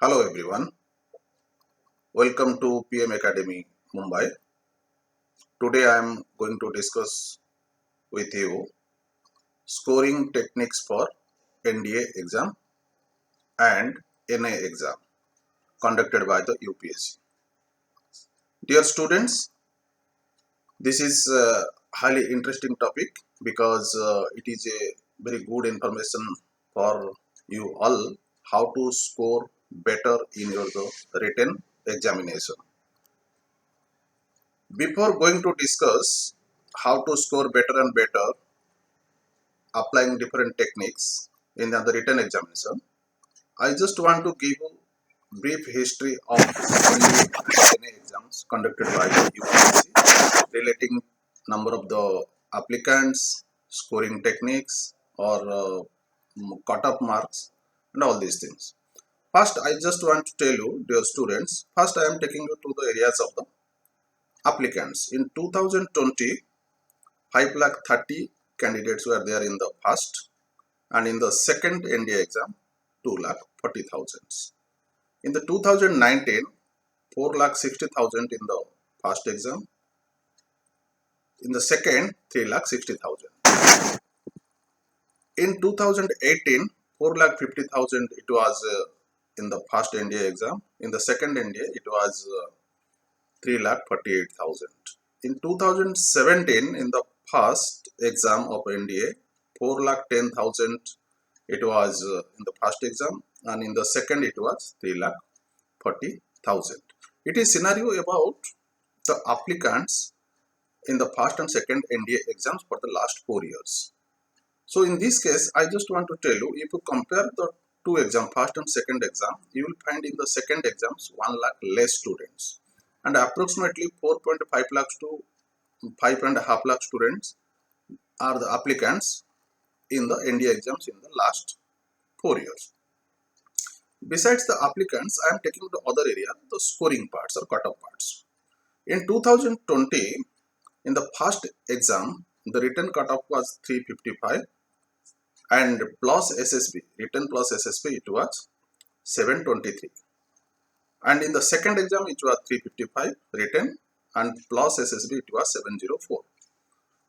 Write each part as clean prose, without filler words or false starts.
Hello everyone, welcome to PM Academy Mumbai. Today I am going to discuss with you scoring techniques for NDA exam and NA exam conducted by the UPSC. Dear students, this is a highly interesting topic because it is a very good information for you all how to score better in your written examination. Before going to discuss how to score better and better applying different techniques in the written examination, I just want to give you brief history of NA exams conducted by the UPSC relating number of the applicants, scoring techniques or cut-off marks and all these things. First, I just want to tell you, dear students, first I am taking you to the areas of the applicants. In 2020, 5 lakh 30 candidates were there in the first, and in the second NDA exam 2 lakh 40,000. In the 2019, 4 lakh 60,000 in the first exam, in the second 3 lakh 60,000. In 2018, 4 lakh 50,000 it was in the first NDA exam, in the second NDA it was 3 lakh 48,000. In 2017, in the first exam of NDA, 4 lakh 10,000 it was in the first exam, and in the second it was 3 lakh 40,000. It is scenario about the applicants in the first and second NDA exams for the last 4 years. So in this case, I just want to tell you, if you compare the two exam, first and second exam, you will find in the second exams 1 lakh less students, and approximately 4.5 lakhs to 5.5 lakh students are the applicants in the NDA exams in the last 4 years. Besides the applicants, I am taking the other area, the scoring parts or cutoff parts. In 2020, in the first exam, the written cutoff was 355 and plus SSB, written plus SSB it was 723. And in the second exam it was 355 written and plus SSB it was 704.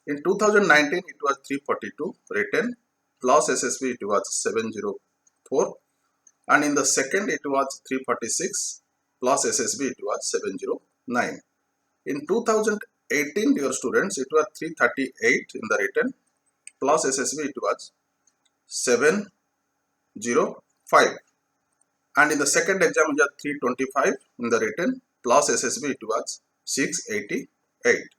In 2019 it was 342 written plus SSB it was 704, and in the second it was 346 plus SSB it was 709. In 2018, dear students, it was 338 in the written plus SSB it was 705, and in the second exam it was 325 in the written plus SSB it was 688.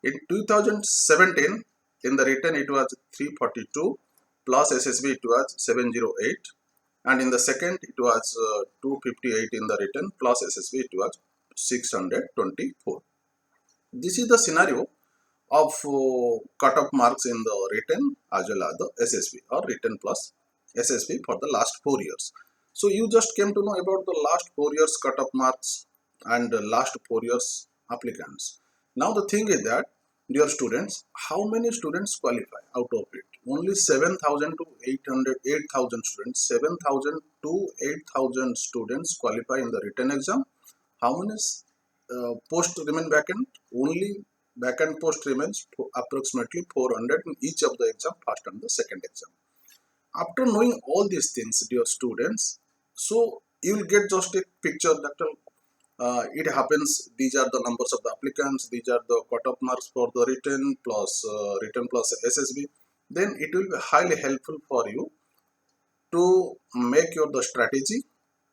In 2017, in the written it was 342 plus SSB it was 708, and in the second it was 258 in the written plus SSB it was 624. This is the scenario of cutoff marks in the written as well as the SSB or written plus SSB for the last 4 years. So you just came to know about the last 4 years cutoff marks and the last 4 years applicants. Now the thing is that, dear students, how many students qualify out of it? Only 7,000 to 8,000 students. 7,000 to 8,000 students qualify in the written exam. How many posts remain vacant? Only vacant post remains approximately 400 in each of the exam, first and the second exam. After knowing all these things, dear students, so you will get just a picture that it happens, these are the numbers of the applicants, these are the cutoff marks for the written plus SSB. Then it will be highly helpful for you to make your the strategy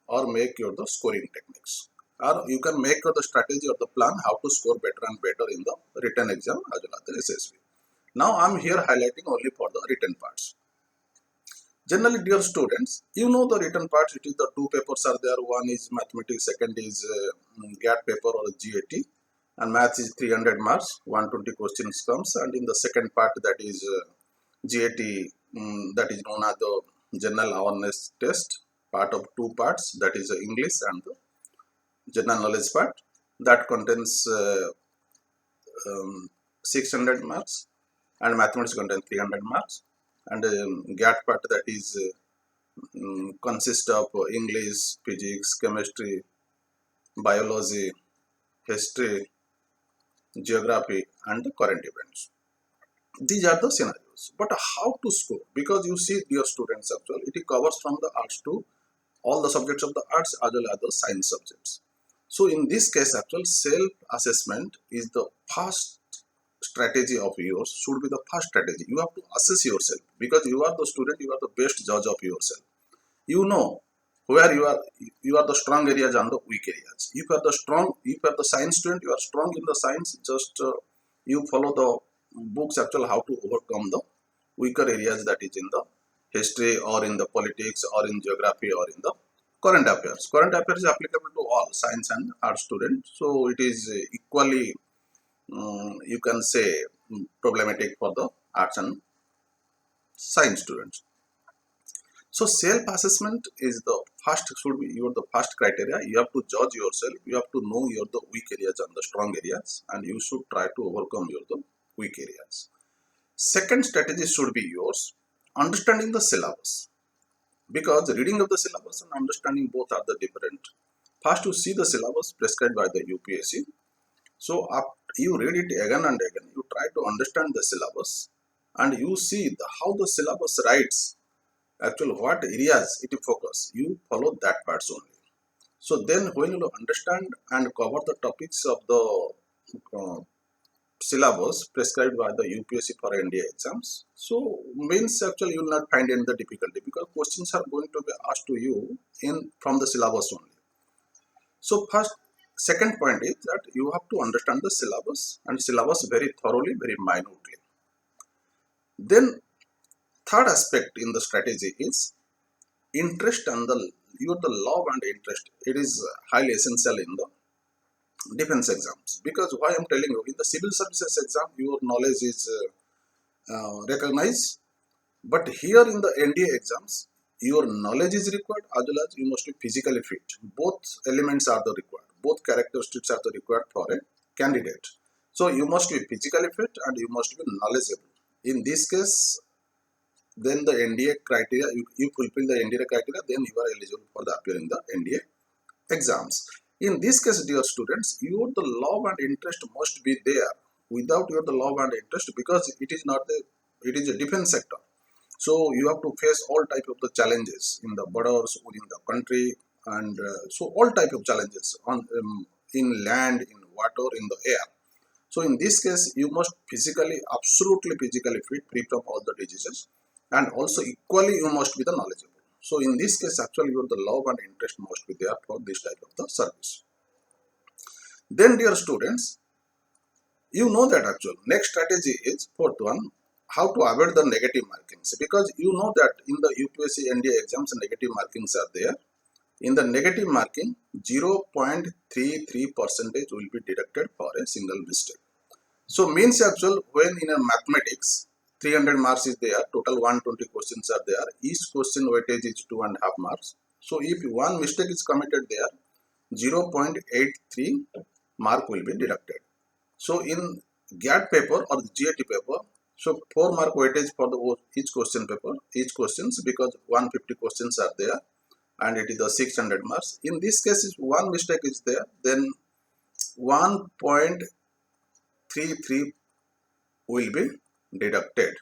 or make your the scoring techniques, or you can make your the strategy or the plan how to score better and better in the written exam as well as the SSB. Now I am here highlighting only for the written parts. Generally, dear students, you know the written parts, it is the two papers are there. One is mathematics, second is GAT paper or GAT, and maths is 300 marks, 120 questions comes, and in the second part that is GAT, that is known as the general awareness test, part of two parts, that is English and the general knowledge part, that contains 600 marks, and mathematics contains 300 marks, and GAT part that is consist of English, physics, chemistry, biology, history, geography, and the current events. These are the scenarios. But how to score? Because you see, dear students, actually, it covers from the arts to all the subjects of the arts as well as the science subjects. So in this case, actual self-assessment is the first strategy of yours, should be the first strategy. You have to assess yourself because you are the student, you are the best judge of yourself. You know where you are the strong areas and the weak areas. If you are the strong, if you are the science student, you are strong in the science, just you follow the books actual how to overcome the weaker areas, that is in the history or in the politics or in geography or in the current affairs. Current affairs is applicable to all science and art students, so it is equally you can say problematic for the arts and science students. So self-assessment is the first, should be your the first criteria. You have to judge yourself. You have to know your the weak areas and the strong areas, and you should try to overcome your the weak areas. Second strategy should be yours, understanding the syllabus. Because reading of the syllabus and understanding both are the different. First, you see the syllabus prescribed by the UPSC. So you read it again and again. You try to understand the syllabus, and you see how the syllabus writes. Actually, what areas it focus. You follow that parts only. So then, when you understand and cover the topics of the uh, syllabus prescribed by the UPSC for NDA exams. So means actually you will not find any the difficulty because questions are going to be asked to you in from the syllabus only. So first, second point is that you have to understand the syllabus and syllabus very thoroughly, very minutely. Then third aspect in the strategy is interest and the love and interest. It is highly essential in the defense exams because why I'm telling you in the civil services exam your knowledge is recognized, but here in the NDA exams your knowledge is required as well as you must be physically fit. Both elements are the required, both characteristics are the required for a candidate. So you must be physically fit and you must be knowledgeable. In this case, then the NDA criteria, you fulfill the NDA criteria, then you are eligible for the appearing the NDA exams. In this case, dear students, your the love and interest must be there. Without your the love and interest, because it is not the, it is a defense sector. So you have to face all type of the challenges in the borders within the country, and so all type of challenges on in land, in water, in the air. So in this case, you must physically, absolutely physically fit, free from all the diseases, and also equally you must be the knowledgeable. So in this case, actually, your the love and interest must be there for this type of the service. Then, dear students, you know that actual next strategy is fourth one, how to avoid the negative markings, because you know that in the UPSC NDA exams negative markings are there. In the negative marking, 0.33% will be deducted for a single mistake. So means actual when in a mathematics 300 marks is there, total 120 questions are there, each question weightage is 2.5 marks. So if one mistake is committed there, 0.83 mark will be deducted. So in GAT paper or the GAT paper, so 4 mark weightage for the each question paper, each questions, because 150 questions are there and it is the 600 marks. In this case, if one mistake is there, then 1.33 will be deducted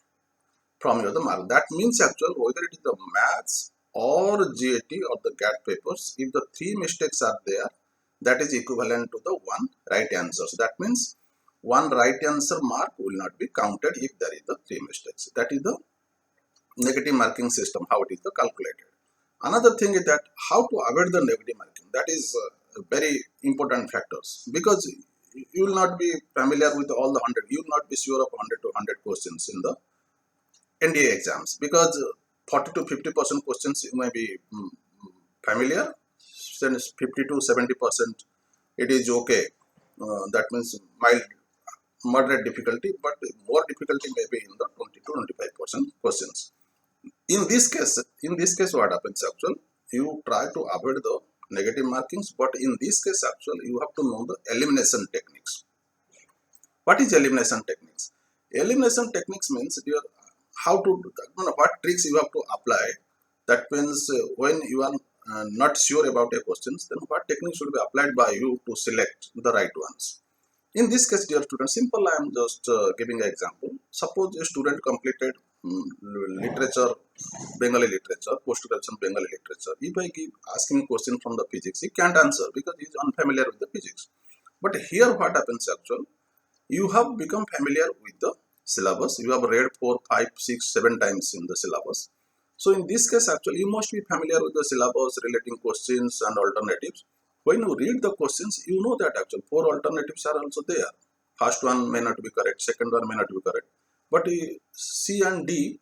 from your the mark. That means actual whether it is the maths or GAT or the GAT papers, if the 3 mistakes are there, that is equivalent to the 1 right answer. So that means 1 right answer mark will not be counted if there is the 3 mistakes. That is the negative marking system, how it is the calculated. Another thing is that how to avoid the negative marking. That is very important factors, because you will not be familiar with all the 100. You will not be sure of 100 to 100 questions in the NDA exams, because 40 to 50% questions you may be familiar, then 50 to 70% it is okay. That means mild, moderate difficulty, but more difficulty may be in the 20 to 25% questions. In this case, what happens actually? You try to avoid the negative markings, but in this case, actually, you have to know the elimination techniques. What is elimination techniques? Elimination techniques means how to, what tricks you have to apply That means when you are not sure about a questions, then what technique should be applied by you to select the right ones. In this case, dear students, simple I am just giving an example. Suppose a student completed literature, Bengali literature, post-graduation Bengali literature. If I keep asking question from the physics, he can't answer because he is unfamiliar with the physics. But here what happens actually, you have become familiar with the syllabus. You have read 4, 5, 6, 7 times in the syllabus. So in this case, actually, you must be familiar with the syllabus relating questions and alternatives. When you read the questions, you know that actually 4 alternatives are also there. First one may not be correct, second one may not be correct, but C and D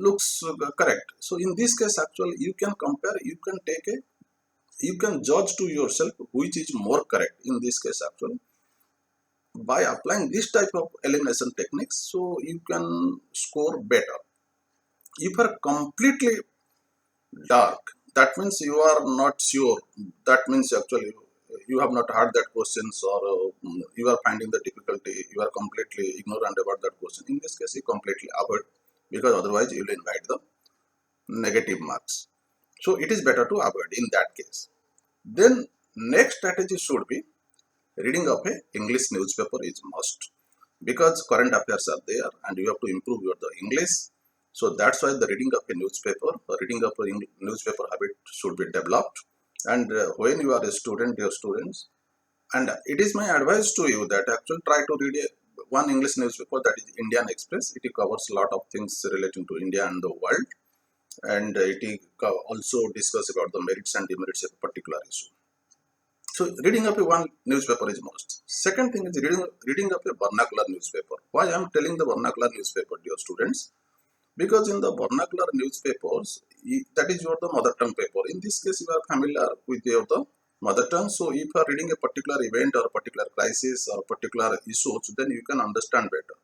looks correct. So in this case, actually, you can compare, you can judge to yourself which is more correct. In this case, actually, by applying this type of elimination techniques, so you can score better. If you are completely dark, that means you are not sure, that means actually you have not heard that questions, or you are finding the difficulty, you are completely ignorant about that question. In this case, you completely avoid, because otherwise you will invite the negative marks. So it is better to avoid in that case. Then next strategy should be reading of a English newspaper is must, because current affairs are there and you have to improve your the English. So that's why the reading of a newspaper, or reading of a newspaper habit should be developed. And when you are a student, dear students, and it is my advice to you that actually try to read one English newspaper, that is Indian Express. It covers a lot of things relating to India and the world, and it also discuss about the merits and demerits of a particular issue. So reading up a one newspaper is must. Second thing is reading up a vernacular newspaper. Why I am telling the vernacular newspaper, dear students? Because in the vernacular newspapers, that is your the mother tongue paper. In this case, you are familiar with your the mother tongue. So if you are reading a particular event or a particular crisis or particular issues, then you can understand better.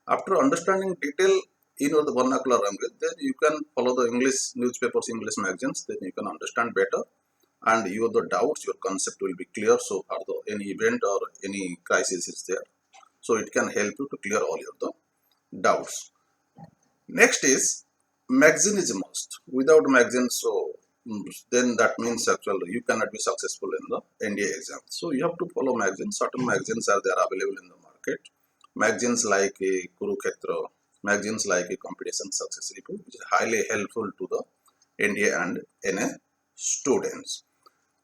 After understanding detail in your the vernacular language, then you can follow the English newspapers, English magazines. Then you can understand better, and your the doubts, your concept will be clear. So far the any event or any crisis is there, so it can help you to clear all your the doubts. Next is magazine is a must. Without magazine, so then that means actually you cannot be successful in the NDA exam. So you have to follow magazines. Certain magazines are there available in the market. Magazines like a Kurukshetra, magazines like a Competition Success Report, which is highly helpful to the NDA and NA students.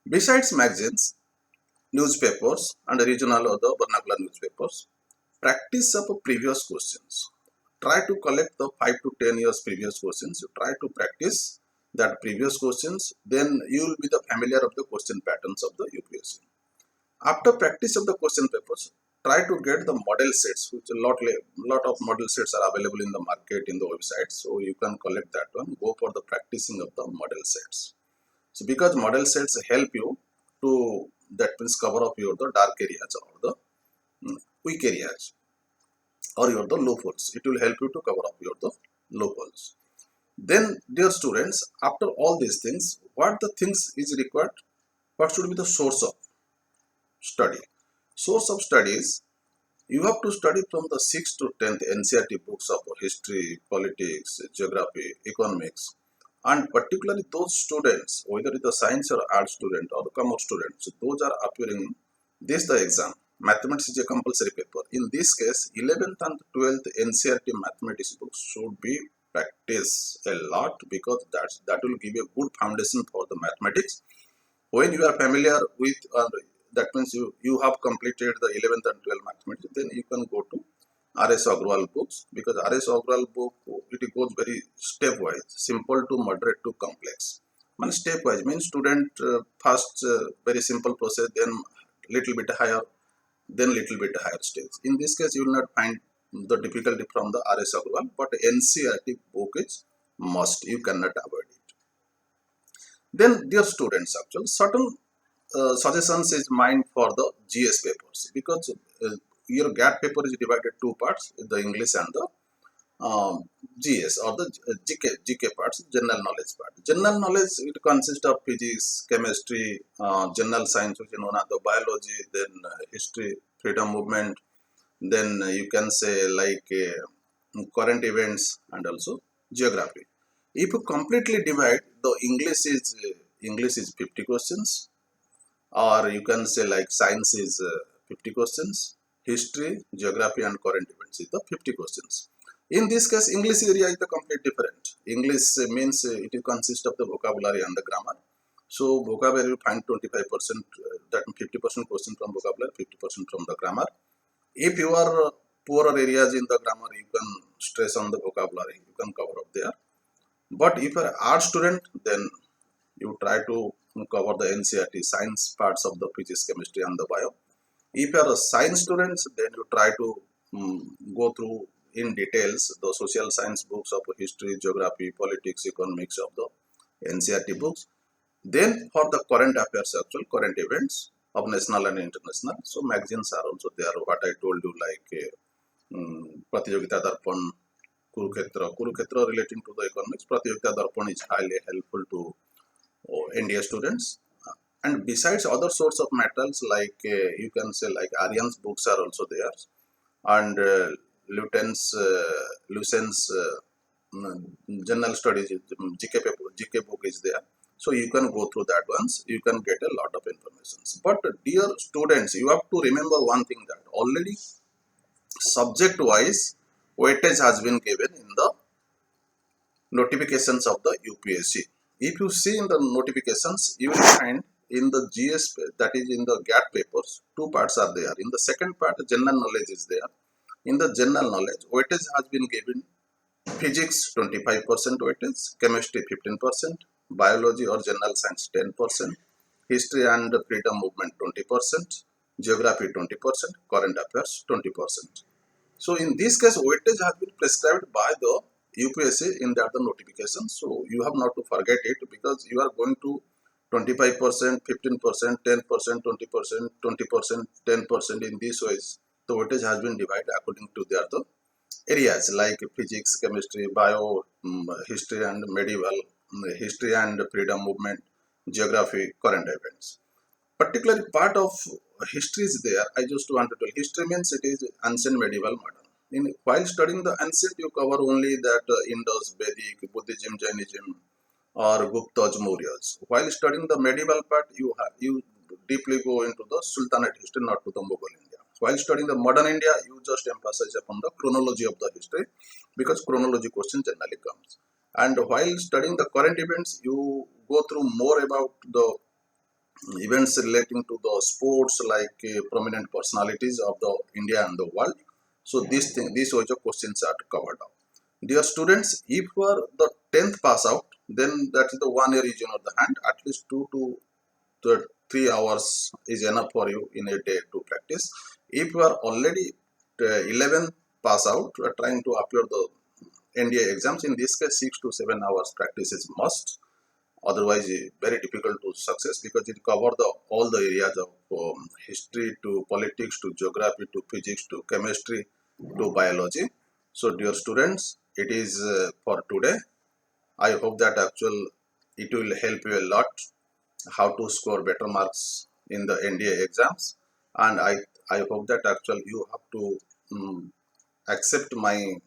Besides magazines, newspapers and regional or the vernacular newspapers, practice of previous questions. Try to collect the 5 to 10 years previous questions. You try to practice that previous questions, then you will be the familiar of the question patterns of the UPSC. After practice of the question papers, try to get the model sets, which lot of model sets are available in the market, in the website. So you can collect that one, go for the practicing of the model sets. So because model sets help you to, that means cover up your the dark areas or the weak areas or your the loopholes. It will help you to cover up your the loopholes. Then, dear students, after all these things, what the things is required? What should be the source of study? Source of studies, you have to study from the 6th to 10th NCERT books of history, politics, geography, economics, and particularly those students, whether it's a science or art student or the commerce students, those are appearing this the exam. Mathematics is a compulsory paper. In this case, 11th and 12th NCERT mathematics books should be practiced a lot, because that will give a good foundation for the mathematics. When you are familiar with, that means you have completed the 11th and 12th mathematics, then you can go to R.S. Agrawal books, because R.S. Agrawal book, it goes very stepwise, simple to moderate to complex. Man, stepwise means student first very simple process, then little bit higher, then little bit higher stage. In this case, you will not find the difficulty from the R.S. Agrawal, but NCERT book is must. You cannot avoid it. Then, dear students, actually, certain suggestions is mine for the GS papers, because your GAT paper is divided two parts, the English and the GS or the GK parts, general knowledge part. General knowledge, it consists of physics, chemistry, general science, which is known as the biology, then history, freedom movement, then you can say like current events, and also geography. If you completely divide, the English is 50 questions, or you can say like science is 50 questions, history, geography, and current events is the 50 questions. In this case, English area is the complete different. English means it consists of the vocabulary and the grammar. So vocabulary you find 25%, that 50% question from vocabulary, 50% from the grammar. If you are poorer areas in the grammar, you can stress on the vocabulary, you can cover up there. But if you are art student, then you try to cover the NCERT science parts of the physics, chemistry, and the bio. If you are a science student, then you try to go through in details the social science books of history, geography, politics, economics of the NCERT books. Then for the current affairs, actual current events of national and international, so magazines are also there. What I told you, like Pratiyogita Darpan, Kurukshetra relating to the economics. Pratiyogita Darpan is highly helpful to NDA students. And besides other sorts of materials, like you can say like Aryan's books are also there, and Lucen's general studies, GK book is there. So you can go through that once, you can get a lot of information. But dear students, you have to remember one thing, that already subject wise weightage has been given in the notifications of the UPSC. If you see in the notifications, you will find in the GS, that is in the GAT papers, two parts are there. In the second part, general knowledge is there. In the general knowledge, weightage has been given physics 25% weightage, chemistry 15%, biology or general science 10%, history and freedom movement 20%, geography 20%, current affairs 20%. So in this case, weightage has been prescribed by the UPSC in that the notification. So you have not to forget it, because you are going to 25%, 15%, 10%, 20%, 20%, 10% in these ways. The weightage has been divided according to their the areas like physics, chemistry, bio, history and medieval, history and freedom movement, geography, current events. Particularly part of history is there. I just want to tell, history means it is ancient, medieval, modern. While studying the ancient, you cover only that Indus, Vedic, Buddhism, Jainism, or Guptas, Mauryas. While studying the medieval part, you deeply go into the Sultanate history, not to the Mughal India. While studying the modern India, you just emphasize upon the chronology of the history, because chronology question generally comes. And while studying the current events, you go through more about the events relating to the sports, like prominent personalities of the India and the world. So these are the questions are covered up. Dear students, if you are the 10th pass out, then that is the 1 year is in the hand. At least 2 to 3 hours is enough for you in a day to practice. If you are already 11th pass out, you are trying to appear the NDA exams. In this case, 6 to 7 hours practice is must. Otherwise, very difficult to success, because it cover all the areas of history to politics to geography to physics to chemistry to biology. So dear students, it is for today. I hope that it will help you a lot how to score better marks in the NDA exams, and I hope that you have to accept my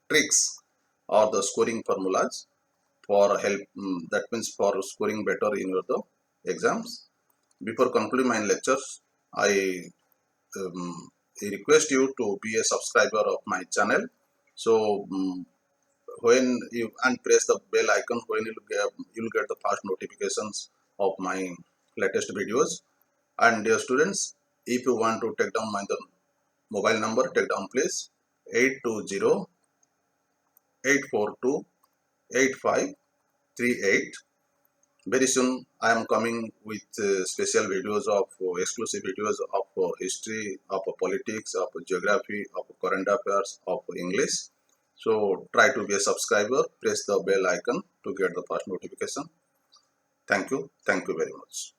tricks or the scoring formulas for help, that means for scoring better in your the exams. Before concluding my lectures, I um, request you to be a subscriber of my channel. So when you and press the bell icon, when you'll get the fast notifications of my latest videos. And dear students, if you want to take down my the mobile number, take down please, 820-842-8538. Very soon I am coming with special videos of exclusive videos of history, of politics, of geography, of current affairs, of English. So try to be a subscriber, press the bell icon to get the first notification. Thank you very much.